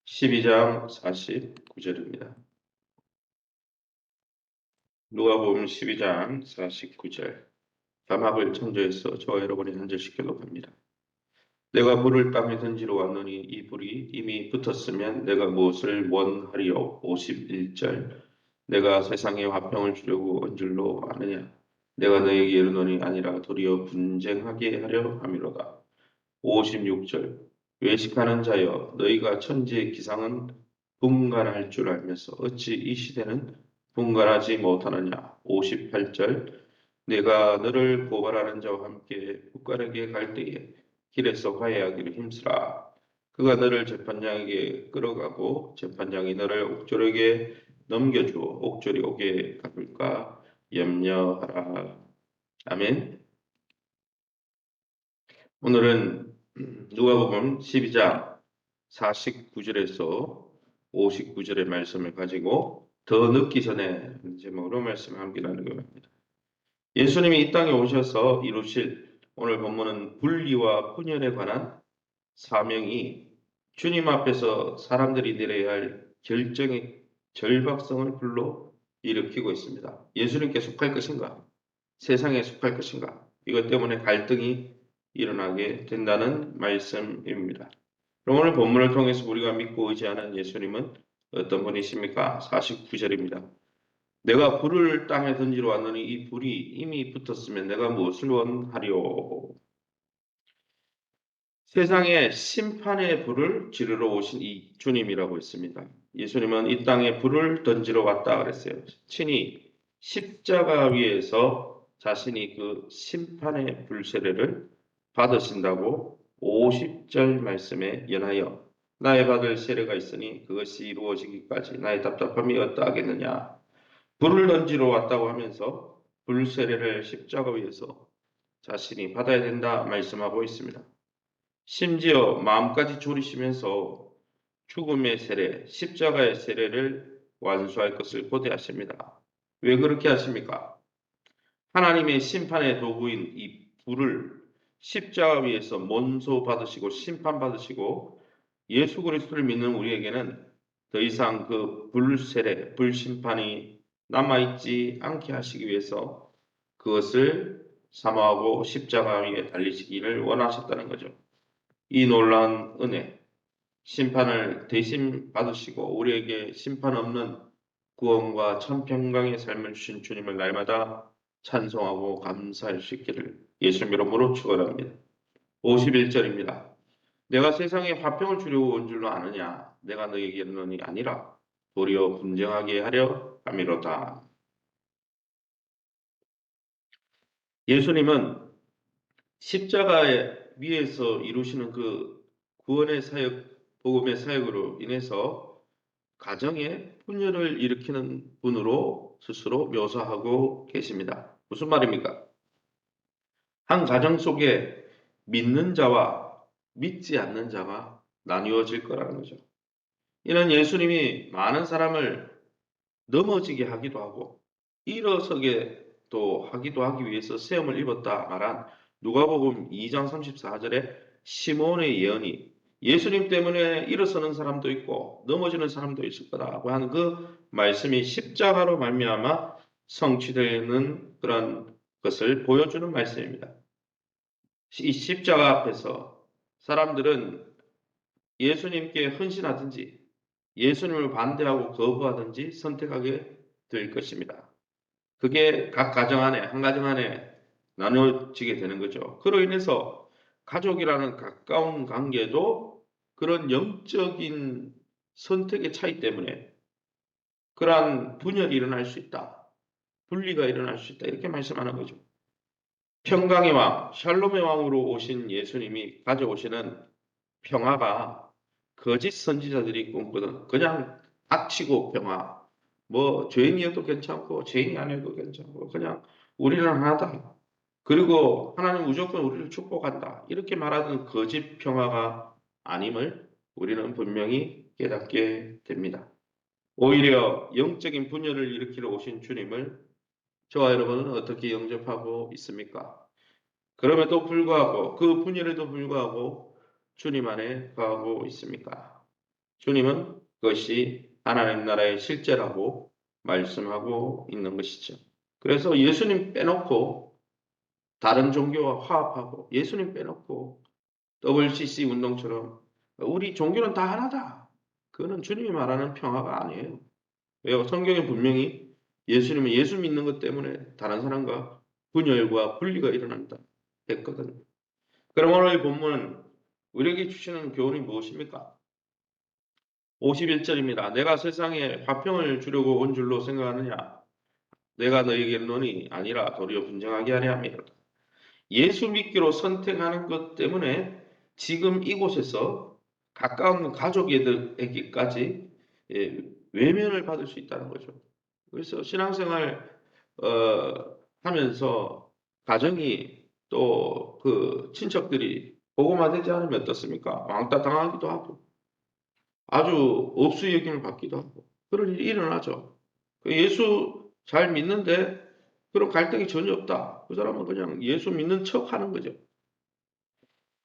12장 49절입니다. 누가복음 12장 49절. 자막을 참조해서 저와 여러분이 한 절씩 교독합니다. 내가 불을 땅에 던지러 왔노니 이 불이 이미 붙었으면 내가 무엇을 원하리요. 51절. 내가 세상에 화평을 주려고 온 줄로 아느냐. 내가 너에게 이르노니 아니라 도리어 분쟁하게 하려 함이로다. 56절. 외식하는 자여 너희가 천지의 기상은 분간할 줄 알면서 어찌 이 시대는 분간하지 못하느냐. 58절. 내가 너를 고발하는 자와 함께 국가에게 갈 때에 길에서 화해하기를 힘쓰라. 그가 너를 재판장에게 끌어가고 재판장이 너를 옥졸에게 넘겨주어 옥졸이 오게 가둘까 염려하라. 아멘. 오늘은 누가복음 12장 49절에서 59절의 말씀을 가지고 더 늦기 전에 제목으로 말씀을 함께 나누려고 합니다. 예수님이 이 땅에 오셔서 이루실 오늘 본문은 분리와 분열에 관한 사명이 주님 앞에서 사람들이 내려야 할 결정의 절박성을 불러 일으키고 있습니다. 예수님께 속할 것인가? 세상에 속할 것인가? 이것 때문에 갈등이 일어나게 된다는 말씀입니다. 그럼 오늘 본문을 통해서 우리가 믿고 의지하는 예수님은 어떤 분이십니까? 49절입니다. 내가 불을 땅에 던지러 왔노니 이 불이 이미 붙었으면 내가 무엇을 원하리요? 세상에 심판의 불을 지르러 오신 이 주님이라고 했습니다. 예수님은 이 땅에 불을 던지러 왔다 그랬어요. 친히 십자가 위에서 자신이 그 심판의 불세례를 받으신다고 50절 말씀에 연하여 나의 받을 세례가 있으니 그것이 이루어지기까지 나의 답답함이 어떠하겠느냐. 불을 던지러 왔다고 하면서 불세례를 십자가 위에서 자신이 받아야 된다 말씀하고 있습니다. 심지어 마음까지 졸이시면서 죽음의 세례, 십자가의 세례를 완수할 것을 고대하십니다. 왜 그렇게 하십니까? 하나님의 심판의 도구인 이 불을 십자가 위에서 mon소 받으시고 심판 받으시고 예수 그리스도를 믿는 우리에게는 더 이상 그 불세례, 불심판이 남아있지 않게 하시기 위해서 그것을 사모하고 십자가 위에 달리시기를 원하셨다는 거죠. 이 놀라운 은혜, 심판을 대신 받으시고 우리에게 심판 없는 구원과 천평강의 삶을 주신 주님을 날마다 찬송하고 감사할 수 있기를 예수님 이름으로 축원합니다. 51절입니다. 내가 세상에 화평을 주려고 온 줄로 아느냐? 내가 너에게 이르노니 아니라 도리어 분쟁하게 하려 함이로다. 예수님은 십자가에 위에서 이루시는 그 구원의 사역, 복음의 사역으로 인해서 가정에 분열을 일으키는 분으로 스스로 묘사하고 계십니다. 무슨 말입니까? 한 가정 속에 믿는 자와 믿지 않는 자가 나뉘어질 거라는 거죠. 이는 예수님이 많은 사람을 넘어지게 하기도 하고 일어서게 또 하기도 하기 위해서 세움을 입었다 말한 누가복음 2장 34절에 시몬의 예언이 예수님 때문에 일어서는 사람도 있고 넘어지는 사람도 있을 거라고 하는 그 말씀이 십자가로 말미암아 성취되는 그런 것을 보여주는 말씀입니다. 이 십자가 앞에서 사람들은 예수님께 헌신하든지 예수님을 반대하고 거부하든지 선택하게 될 것입니다. 그게 각 가정 안에, 한 가정 안에 나눠지게 되는 거죠. 그로 인해서 가족이라는 가까운 관계도 그런 영적인 선택의 차이 때문에 그러한 분열이 일어날 수 있다. 분리가 일어날 수 있다. 이렇게 말씀하는 거죠. 평강의 왕, 샬롬의 왕으로 오신 예수님이 가져오시는 평화가 거짓 선지자들이 꿈꾸는 그냥 악치고 평화, 뭐 죄인이어도 괜찮고 죄인이 아니어도 괜찮고 그냥 우리는 하나다. 그리고 하나님 무조건 우리를 축복한다. 이렇게 말하는 거짓 평화가 아님을 우리는 분명히 깨닫게 됩니다. 오히려 영적인 분열을 일으키러 오신 주님을 저와 여러분은 어떻게 영접하고 있습니까? 그럼에도 불구하고 그 분열에도 불구하고 주님 안에 거하고 있습니까? 주님은 그것이 하나님 나라의 실제라고 말씀하고 있는 것이죠. 그래서 예수님 빼놓고 다른 종교와 화합하고 예수님 빼놓고 WCC 운동처럼 우리 종교는 다 하나다. 그거는 주님이 말하는 평화가 아니에요. 왜요? 성경에 분명히 예수님은 예수 믿는 것 때문에 다른 사람과 분열과 분리가 일어난다 했거든요. 그럼 오늘 본문은 우리에게 주시는 교훈이 무엇입니까? 51절입니다. 내가 세상에 화평을 주려고 온 줄로 생각하느냐? 내가 너에게 논이 아니라 도리어 분쟁하게 하려 함이로다. 예수 믿기로 선택하는 것 때문에 지금 이곳에서 가까운 가족에게까지 외면을 받을 수 있다는 거죠. 그래서 신앙생활 하면서 가정이 또 그 친척들이 보고만 되지 않으면 어떻습니까? 왕따 당하기도 하고 아주 업수 여김을 받기도 하고 그런 일이 일어나죠. 예수 잘 믿는데 그런 갈등이 전혀 없다. 그 사람은 그냥 예수 믿는 척 하는 거죠.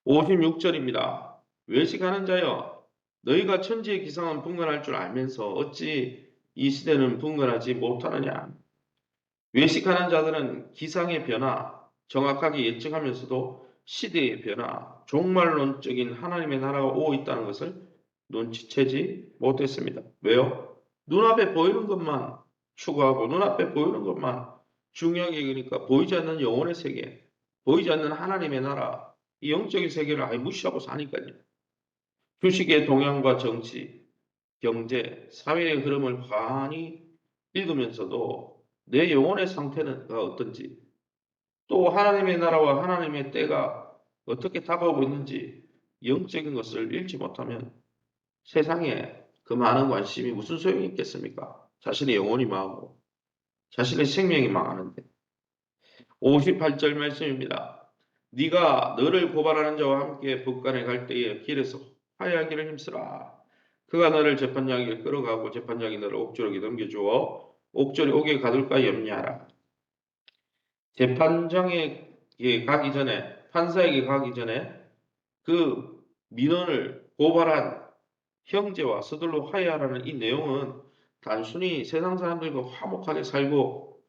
56절입니다. 외식하는 자여, 너희가 천지의 기상은 분간할 줄 알면서 어찌 이 시대는 분간하지 못하느냐. 외식하는 자들은 기상의 변화, 정확하게 예측하면서도 시대의 변화, 종말론적인 하나님의 나라가 오고 있다는 것을 눈치채지 못했습니다. 왜요? 눈앞에 보이는 것만 추구하고 눈앞에 보이는 것만 중요하게 여기니까 보이지 않는 영혼의 세계, 보이지 않는 하나님의 나라, 이 영적인 세계를 아예 무시하고 사니까요. 주식의 동향과 정치, 경제, 사회의 흐름을 환히 읽으면서도 내 영혼의 상태는 어떤지, 또 하나님의 나라와 하나님의 때가 어떻게 다가오고 있는지 영적인 것을 읽지 못하면 세상에 그 많은 관심이 무슨 소용이 있겠습니까? 자신의 영혼이 망하고 자신의 생명이 망하는데. 58절 말씀입니다. 네가 너를 고발하는 자와 함께 법관에 갈 때에 길에서 화해하기를 힘쓰라. 그가 너를 재판장에게 끌어가고 재판장이 너를 옥졸에게 넘겨주어 옥졸이 옥에 가둘까 염려하라. 재판장에 가기 전에 판사에게 가기 전에 그 민원을 고발한 형제와 서둘러 화해하라는 이 내용은 단순히 세상 사람들과 화목하게 살고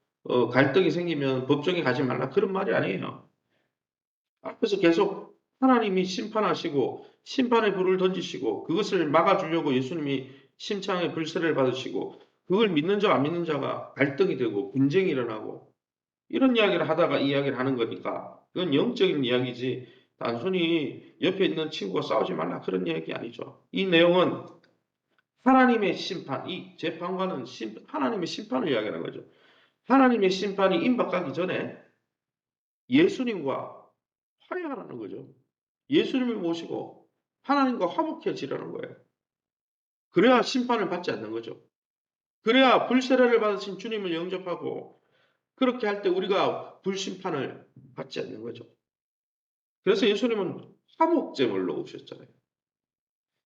갈등이 생기면 법정에 가지 말라 그런 말이 아니에요. 앞에서 계속 하나님이 심판하시고 심판의 불을 던지시고 그것을 막아주려고 예수님이 심창의 불세를 받으시고 그걸 믿는 자와 안 믿는 자가 갈등이 되고 분쟁이 일어나고 이런 이야기를 하다가 이야기를 하는 거니까 그건 영적인 이야기지 단순히 옆에 있는 친구가 싸우지 말라 그런 이야기 아니죠. 이 내용은 하나님의 심판, 이 재판관은 하나님의 심판을 이야기하는 거죠. 하나님의 심판이 임박하기 전에 예수님과 화해하라는 거죠. 예수님을 모시고 하나님과 화목해지라는 거예요. 그래야 심판을 받지 않는 거죠. 그래야 불세례를 받으신 주님을 영접하고 그렇게 할 때 우리가 불심판을 받지 않는 거죠. 그래서 예수님은 화목제물로 오셨잖아요.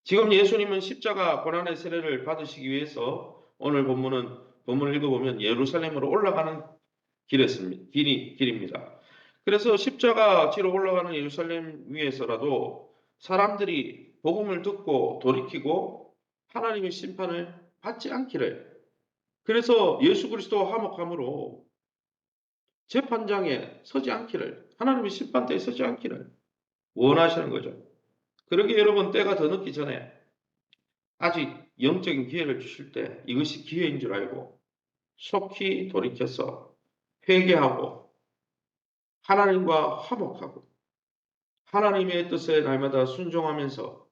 지금 예수님은 십자가 고난의 세례를 받으시기 위해서 오늘 본문을 읽어보면 예루살렘으로 올라가는 길입니다. 그래서 십자가 지로 올라가는 예루살렘 위에서라도 사람들이 복음을 듣고 돌이키고 하나님의 심판을 받지 않기를 그래서 예수 그리스도와 화목함으로 재판장에 서지 않기를 하나님의 심판대에 서지 않기를 원하시는 거죠. 그러게 여러분 때가 더 늦기 전에 아직 영적인 기회를 주실 때 이것이 기회인 줄 알고 속히 돌이켜서 회개하고 하나님과 화목하고 하나님의 뜻에 날마다 순종하면서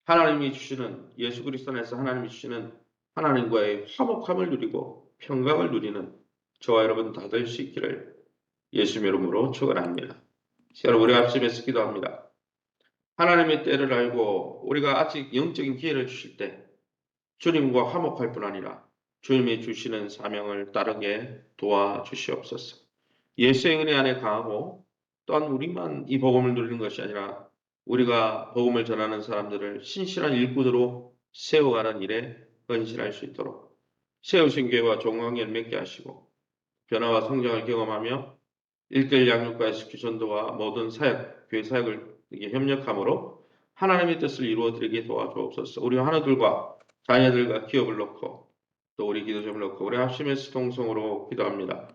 하나님이 주시는 예수 그리스도 안에서 하나님이 주시는 하나님과의 화목함을 누리고 평강을 누리는 저와 여러분 다 될 수 있기를 예수님 이름으로 축원합니다. 여러분 우리 합심해서 기도합니다. 하나님의 때를 알고 우리가 아직 영적인 기회를 주실 때 주님과 화목할 뿐 아니라 주님이 주시는 사명을 따르게 도와주시옵소서. 예수의 은혜 안에 강하고 또한 우리만 이 복음을 누리는 것이 아니라 우리가 복음을 전하는 사람들을 신실한 일꾼으로 세워가는 일에 헌신할 수 있도록 세우신 교회와 종관계를 맺게 하시고 변화와 성장을 경험하며 일대일 양육과 SQ 전도와 모든 사역, 교회 사역을 협력함으로 하나님의 뜻을 이루어 드리게 도와주옵소서. 우리 하나둘과 자녀들과 기업을 놓고 또 우리 기도점을 놓고 우리 합심해서 동성으로 기도합니다.